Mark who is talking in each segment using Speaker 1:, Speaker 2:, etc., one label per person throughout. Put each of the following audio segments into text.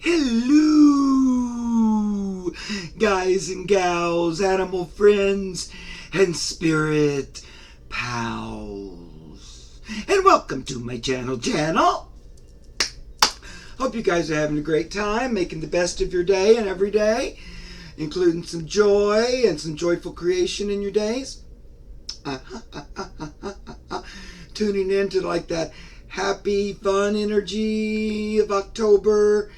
Speaker 1: Hello, guys and gals, animal friends, and spirit pals. And welcome to my channel. Hope you guys are having a great time, making the best of your day and every day, including some joy and some joyful creation in your days. Tuning into like that happy, fun energy of October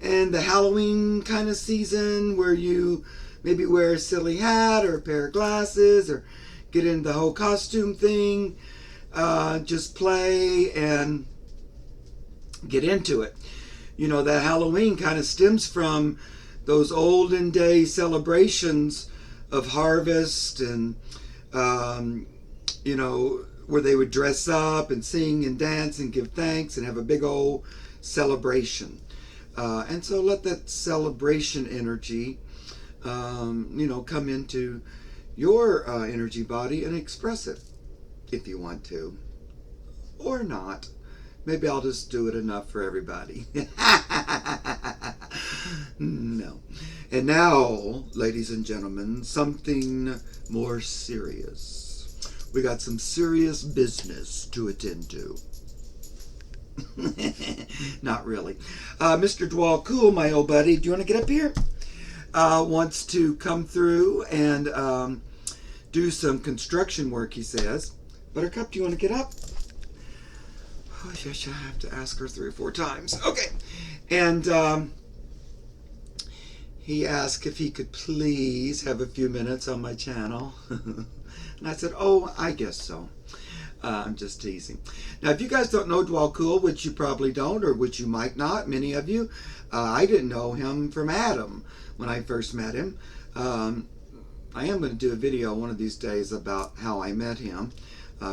Speaker 1: and the Halloween kind of season where you maybe wear a silly hat or a pair of glasses or get into the whole costume thing. Just play and get into it. You know, that Halloween kind of stems from those olden day celebrations of harvest and, you know, where they would dress up and sing and dance and give thanks and have a big old celebration. And so let that celebration energy, you know, come into your energy body and express it if you want to, or not. Maybe I'll just do it enough for everybody. No. And now, ladies and gentlemen, something more serious. We got some serious business to attend to. Not really. Mr. Djwhal Khul, my old buddy, do you want to get up here? Wants to come through and do some construction work, he says. Buttercup, do you want to get up? Oh, yes, I have to ask her 3 or 4 times. Okay. And he asked if he could please have a few minutes on my channel. And I said, oh, I guess so. I'm just teasing. Now, if you guys don't know Djwhal Khul, which you probably don't, or which you might not, many of you, I didn't know him from Adam when I first met him. I am going to do a video one of these days about how I met him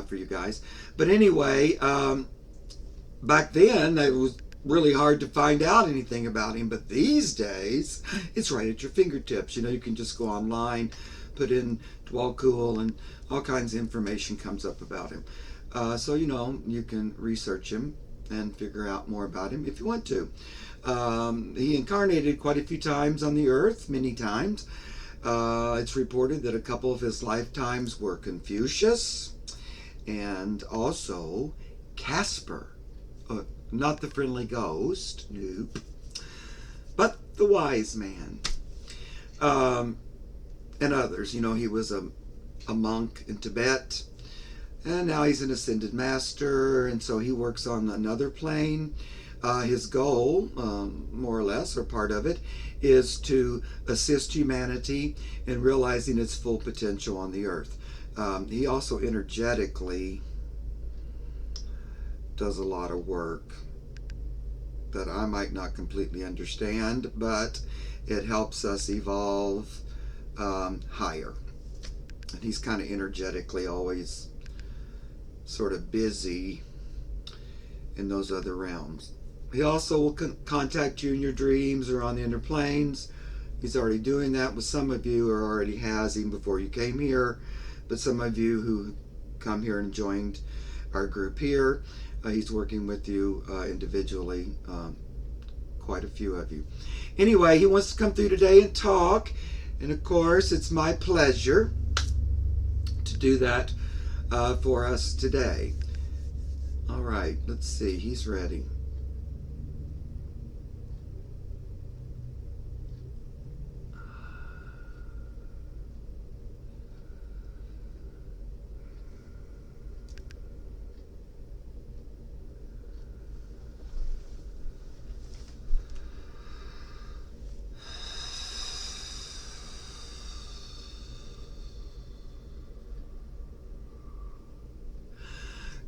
Speaker 1: for you guys. But anyway, back then, it was really hard to find out anything about him. But these days, it's right at your fingertips. You know, you can just go online, put in Djwhal Khul, and all kinds of information comes up about him. So, you know, you can research him and figure out more about him if you want to. He incarnated quite a few times on the earth, many times. It's reported that a couple of his lifetimes were Confucius and also Casper. Not the friendly ghost, nope, but the wise man. And others. You know, he was a monk in Tibet, and now he's an ascended master, and so he works on another plane. His goal, more or less, or part of it, is to assist humanity in realizing its full potential on the earth. He also energetically does a lot of work that I might not completely understand, but it helps us evolve higher. And he's kind of energetically always sort of busy in those other realms. He also will contact you in your dreams or on the inner planes. He's already doing that with some of you, or already has even before you came here. But some of you who come here and joined our group here, he's working with you individually, quite a few of you. Anyway, he wants to come through today and talk. And of course, it's my pleasure to do that for us today. All right, let's see. He's ready.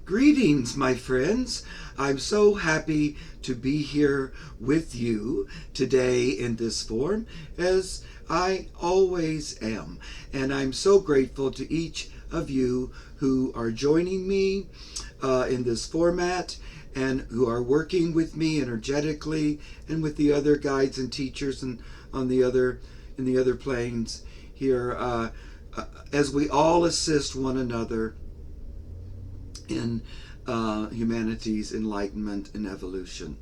Speaker 1: Greetings, my friends. I'm so happy to be here with you today in this form, as I always am. And I'm so grateful to each of you who are joining me in this format and who are working with me energetically and with the other guides and teachers and in the other planes here, as we all assist one another in humanity's enlightenment and evolution.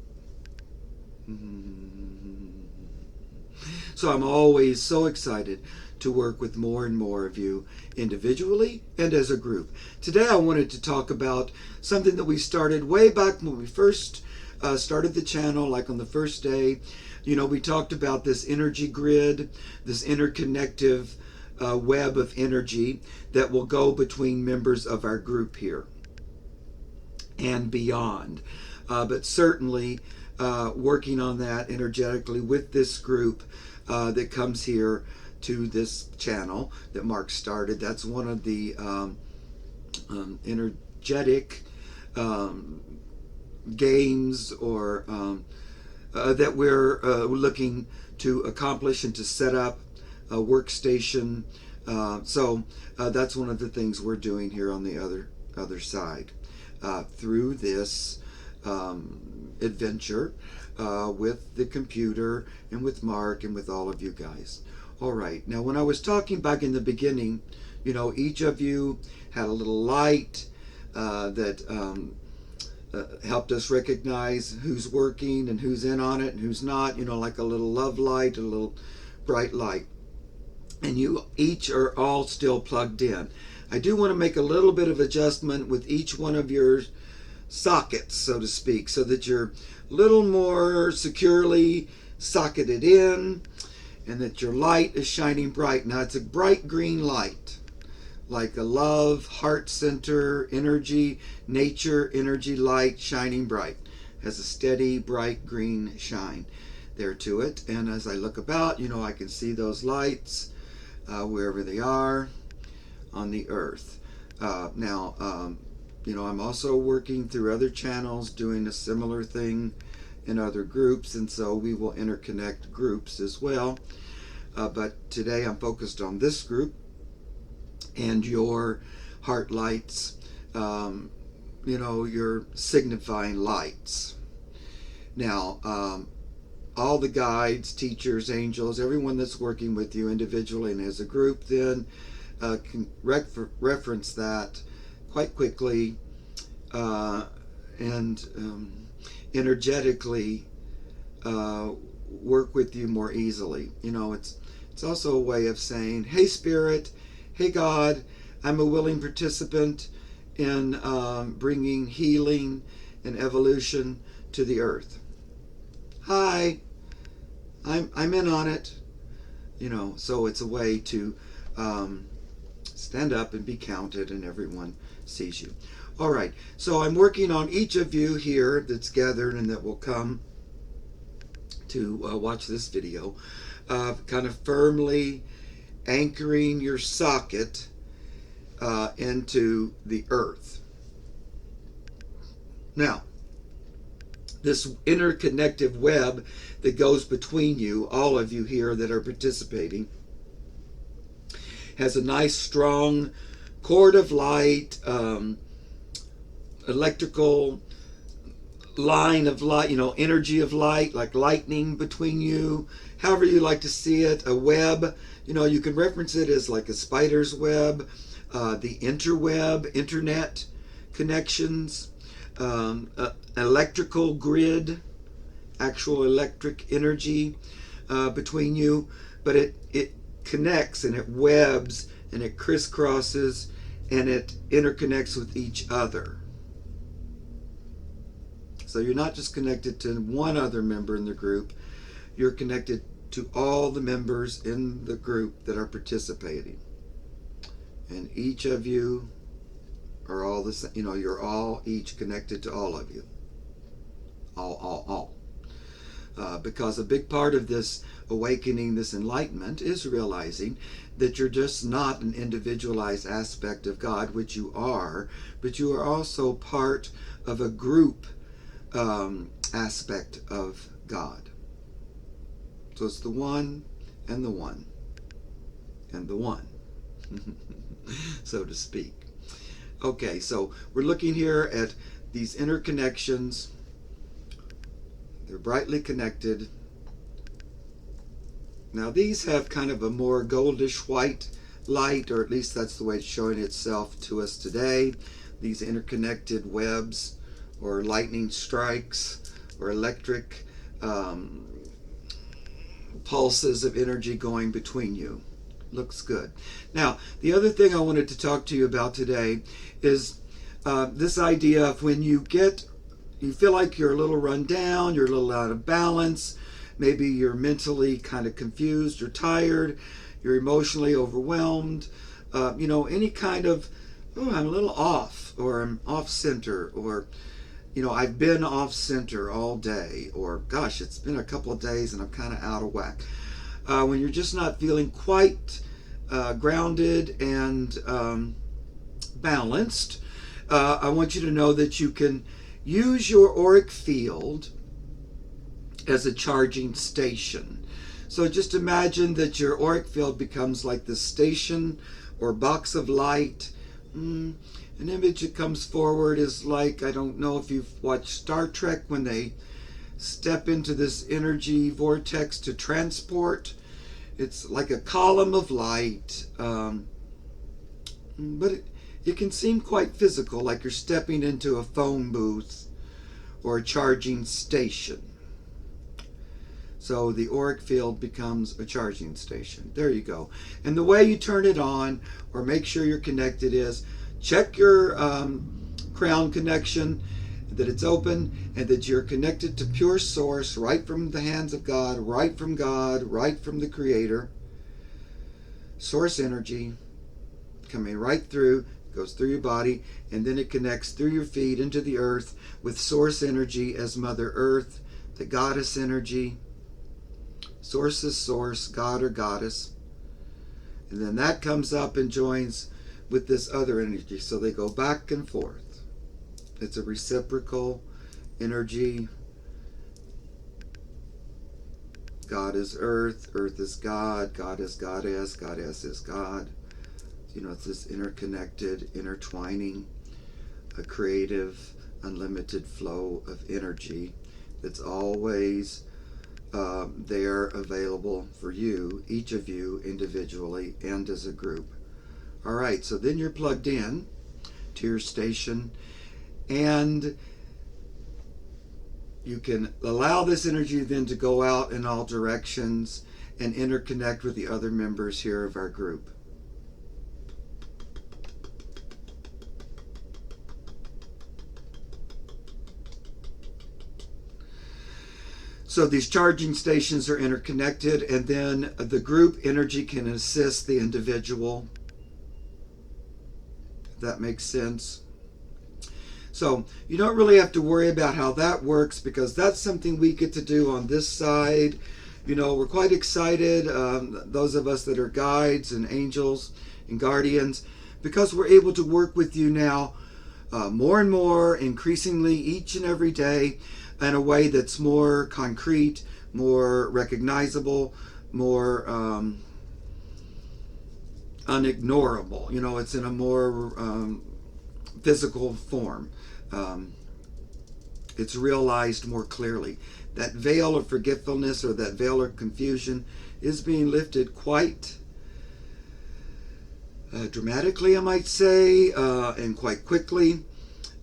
Speaker 1: So I'm always so excited to work with more and more of you individually and as a group. Today I wanted to talk about something that we started way back when we first started the channel, like on the first day. You know, we talked about this energy grid, this interconnective web of energy that will go between members of our group here and beyond. But certainly working on that energetically with this group that comes here to this channel that Mark started. That's one of the energetic games or that we're looking to accomplish and to set up a workstation. So that's one of the things we're doing here on the other side through this adventure with the computer and with Mark and with all of you guys. All right, now when I was talking back in the beginning, you know, each of you had a little light that helped us recognize who's working and who's in on it and who's not, you know, like a little love light, a little bright light. And you each are all still plugged in. I do want to make a little bit of adjustment with each one of your sockets, so to speak, so that you're a little more securely socketed in and that your light is shining bright. Now it's a bright green light, like a love, heart center, energy, nature, energy light shining bright. Has a steady, bright green shine there to it. And as I look about, you know, I can see those lights wherever they are on the earth. Now, you know, I'm also working through other channels doing a similar thing in other groups, and so we will interconnect groups as well. But today I'm focused on this group and your heart lights, you know, your signifying lights. Now, all the guides, teachers, angels, everyone that's working with you individually and as a group then can reference that quite quickly and energetically work with you more easily. You know, it's also a way of saying, hey Spirit, hey God, I'm a willing participant in bringing healing and evolution to the earth. Hi, I'm in on it. You know, so it's a way to stand up and be counted and everyone sees you. All right, so I'm working on each of you here that's gathered and that will come to watch this video, kind of firmly anchoring your socket into the earth. Now, this interconnective web that goes between you, all of you here that are participating, has a nice strong cord of light, electrical line of light, you know, energy of light, like lightning between you, however you like to see it, a web. You know, you can reference it as like a spider's web, the interweb, internet connections, electrical grid, actual electric energy between you, but it connects and it webs and it crisscrosses and it interconnects with each other. So you're not just connected to one other member in the group, you're connected to all the members in the group that are participating. And each of you are all the same, you know, you're all each connected to all of you. All. Because a big part of this awakening, this enlightenment, is realizing that you're just not an individualized aspect of God, which you are, but you are also part of a group aspect of God. So it's the one and the one and the one, so to speak. Okay, so we're looking here at these interconnections. They're brightly connected. Now these have kind of a more goldish white light, or at least that's the way it's showing itself to us today. These interconnected webs or lightning strikes or electric um, pulses of energy going between you. Looks good. Now, the other thing I wanted to talk to you about today is this idea of when you feel like you're a little run down, you're a little out of balance, maybe you're mentally kind of confused, you're tired, you're emotionally overwhelmed, any kind of, oh, I'm a little off, or I'm off center, or, I've been off center all day, or gosh, it's been a couple of days and I'm kind of out of whack. When you're just not feeling quite grounded and balanced, I want you to know that you can use your auric field as a charging station. So just imagine that your auric field becomes like this station or box of light. An image that comes forward is like, I don't know if you've watched Star Trek when they step into this energy vortex to transport. It's like a column of light, but it can seem quite physical, like you're stepping into a phone booth or a charging station. So the auric field becomes a charging station. There you go. And the way you turn it on or make sure you're connected is check your crown connection, that it's open, and that you're connected to pure source, right from the hands of God, right from the Creator. Source energy coming right through, goes through your body, and then it connects through your feet into the earth with source energy as Mother Earth, the goddess energy. Source is source, God or goddess. And then that comes up and joins with this other energy. So they go back and forth. It's a reciprocal energy. God is earth, earth is God, God is goddess, goddess is God. It's this interconnected, intertwining, a creative, unlimited flow of energy that's always there, available for you, each of you individually and as a group. All right, so then you're plugged in to your station, and you can allow this energy then to go out in all directions and interconnect with the other members here of our group. So these charging stations are interconnected, and then the group energy can assist the individual. If that makes sense. So you don't really have to worry about how that works, because that's something we get to do on this side. We're quite excited, those of us that are guides and angels and guardians, because we're able to work with you now more and more, increasingly each and every day, in a way that's more concrete, more recognizable, more unignorable. It's in a more physical form. It's realized more clearly. That veil of forgetfulness or that veil of confusion is being lifted quite dramatically, I might say, and quite quickly.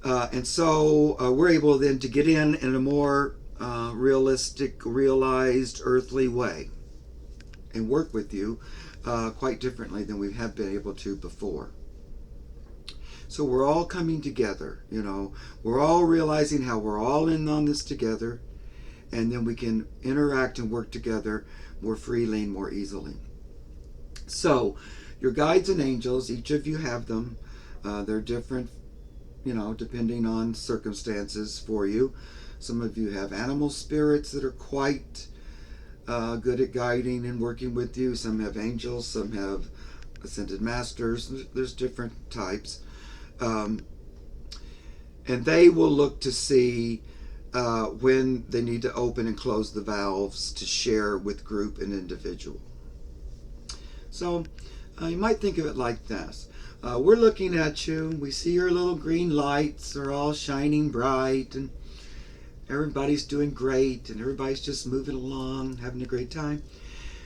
Speaker 1: And so we're able then to get in a more realistic, realized, earthly way and work with you quite differently than we have been able to before. So we're all coming together, we're all realizing how we're all in on this together, and then we can interact and work together more freely and more easily. So your guides and angels, each of you have them. They're different, depending on circumstances for you. Some of you have animal spirits that are quite good at guiding and working with you. Some have angels, some have ascended masters. There's different types. And they will look to see when they need to open and close the valves to share with group and individual. So you might think of it like this. We're looking at you. We see your little green lights are all shining bright, and everybody's doing great, and everybody's just moving along, having a great time.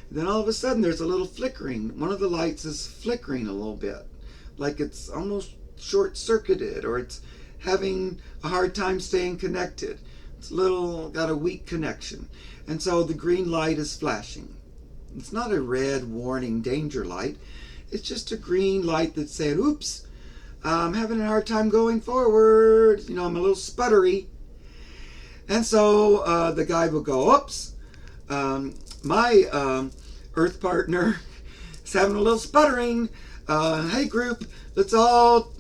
Speaker 1: And then all of a sudden there's a little flickering. One of the lights is flickering a little bit, like it's almost short-circuited, or it's having a hard time staying connected. It's got a weak connection. And so the green light is flashing. It's not a red warning danger light. It's just a green light that's saying, oops, I'm having a hard time going forward. I'm a little sputtery. And so the guy will go, oops, my earth partner is having a little sputtering. Hey group, let's all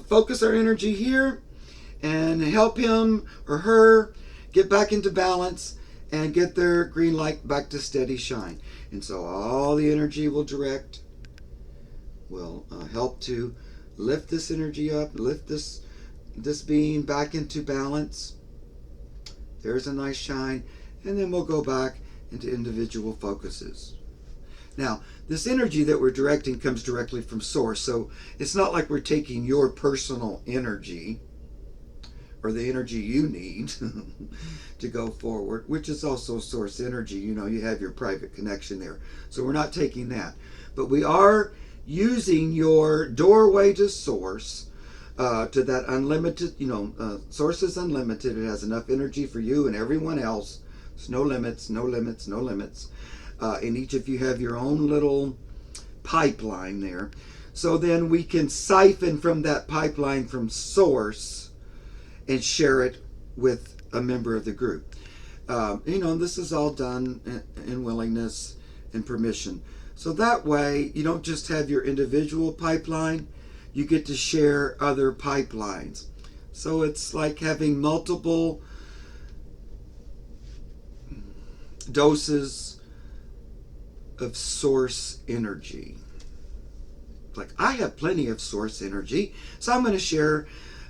Speaker 1: focus our energy here and help him or her get back into balance and get their green light back to steady shine. And so all the energy will help to lift this energy up, lift this being back into balance. There's a nice shine, and then we'll go back into individual focuses. Now, this energy that we're directing comes directly from Source, so it's not like we're taking your personal energy or the energy you need to go forward, which is also Source energy. You have your private connection there. So we're not taking that. But we are using your doorway to Source, to that unlimited, Source is unlimited. It has enough energy for you and everyone else. There's no limits, no limits, no limits. And each of you have your own little pipeline there. So then we can siphon from that pipeline from Source and share it with a member of the group. This is all done in willingness and permission. So that way, you don't just have your individual pipeline, you get to share other pipelines. So it's like having multiple doses of Source energy. Like, I have plenty of Source energy, so I'm going to share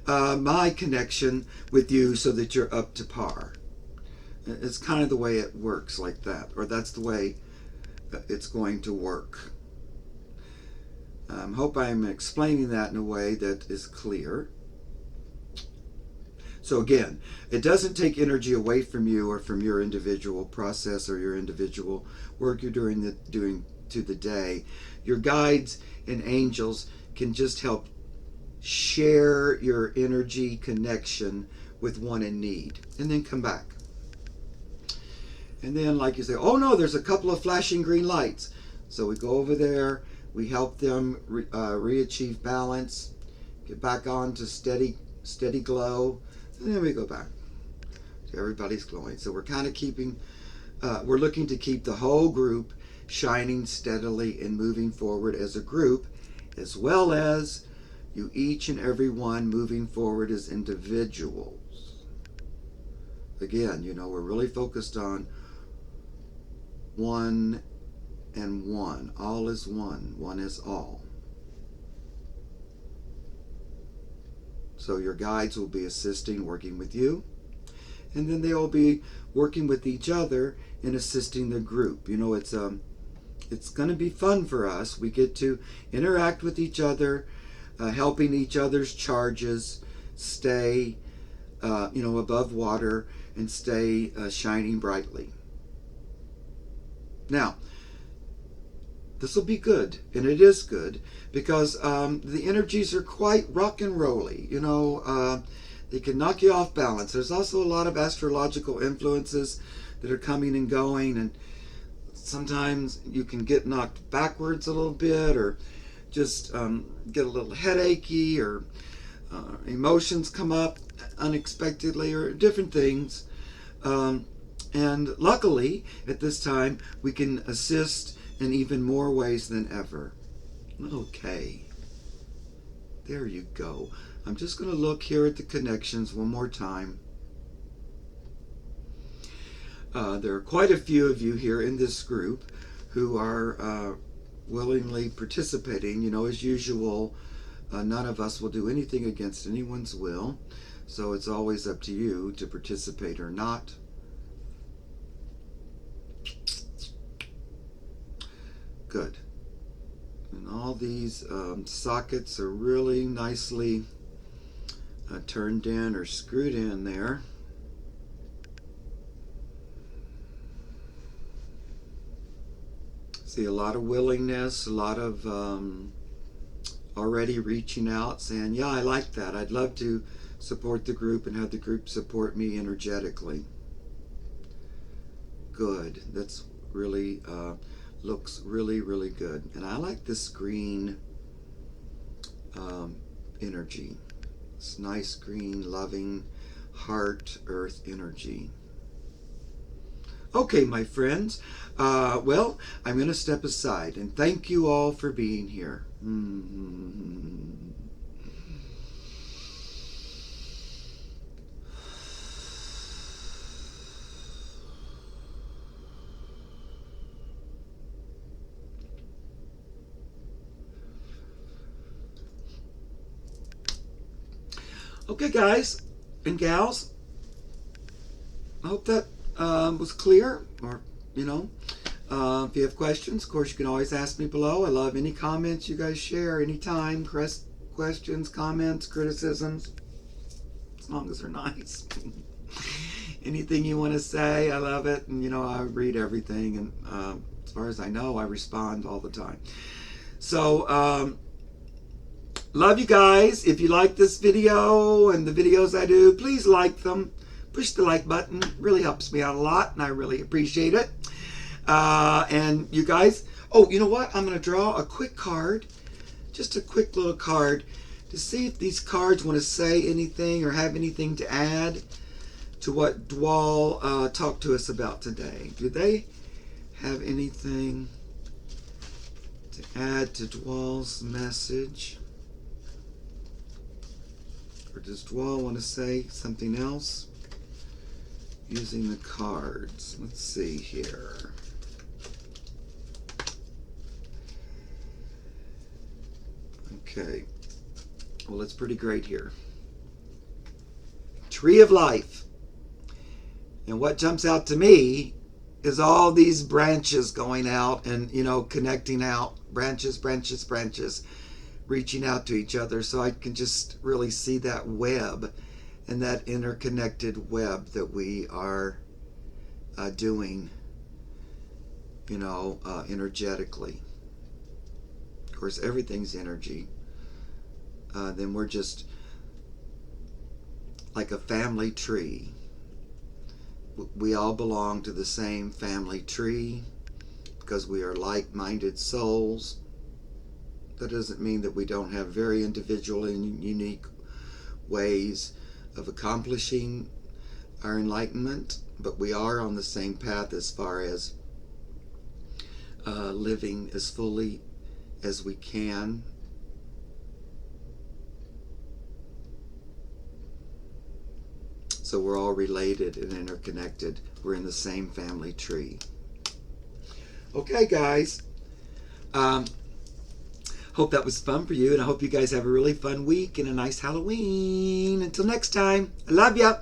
Speaker 1: my connection with you so that you're up to par. It's kind of the way it works like that, or that's the way it's going to work. Hope I'm explaining that in a way that is clear. So again, it doesn't take energy away from you or from your individual process or your individual work you're doing to the day. Your guides and angels can just help share your energy connection with one in need, and then come back. And then, like you say, oh no, there's a couple of flashing green lights. So we go over there, we help them re-achieve balance, get back on to steady glow, and then we go back. So everybody's glowing. So we're kind of we're looking to keep the whole group shining steadily and moving forward as a group, as well as you each and every one moving forward as individuals. Again, we're really focused on one and one. All is one. One is all. So your guides will be assisting, working with you, and then they will be working with each other and assisting the group. It's going to be fun for us. We get to interact with each other, helping each other's charges stay, above water and stay shining brightly. Now, this will be good, and it is good, because the energies are quite rock and rolly. They can knock you off balance. There's also a lot of astrological influences that are coming and going, and sometimes you can get knocked backwards a little bit, or just get a little headachy, or emotions come up unexpectedly, or different things. And luckily, at this time, we can assist in even more ways than ever. Okay. There you go. I'm just going to look here at the connections one more time. There are quite a few of you here in this group who are willingly participating. As usual, none of us will do anything against anyone's will, so it's always up to you to participate or not. Good. And all these sockets are really nicely turned in or screwed in there. See a lot of willingness, a lot of already reaching out, saying, yeah, I like that. I'd love to support the group and have the group support me energetically. Good. That's really looks really, really good. And I like this green energy. It's nice green, loving, heart, earth energy. Okay, my friends. Well, I'm going to step aside and thank you all for being here. Okay, guys and gals, I hope that was clear, or, you know, if you have questions, of course, you can always ask me below. I love any comments you guys share anytime, questions, comments, criticisms, as long as they're nice. Anything you want to say, I love it. And, you know, I read everything, and as far as I know, I respond all the time. So, love you guys. If you like this video and the videos I do, please like them. Push the like button. It really helps me out a lot, and I really appreciate it. And you guys, oh, you know what? I'm going to draw a quick card, just a quick little card, to see if these cards want to say anything or have anything to add to what Djwhal talked to us about today. Do they have anything to add to Djwhal's message? Or does Djwhal want to say something else using the cards? Let's see here. Okay. Well, it's pretty great here. Tree of Life. And what jumps out to me is all these branches going out and, you know, connecting out. Branches, branches, branches, reaching out to each other. So I can just really see that web and that interconnected web that we are doing, you know, energetically. Of course, everything's energy. Then we're just like a family tree. We all belong to the same family tree because we are like-minded souls. That doesn't mean that we don't have very individual and unique ways of accomplishing our enlightenment, but we are on the same path as far as living as fully as we can. So we're all related and interconnected. We're in the same family tree. Okay, guys. Hope that was fun for you, and I hope you guys have a really fun week and a nice Halloween. Until next time, I love ya.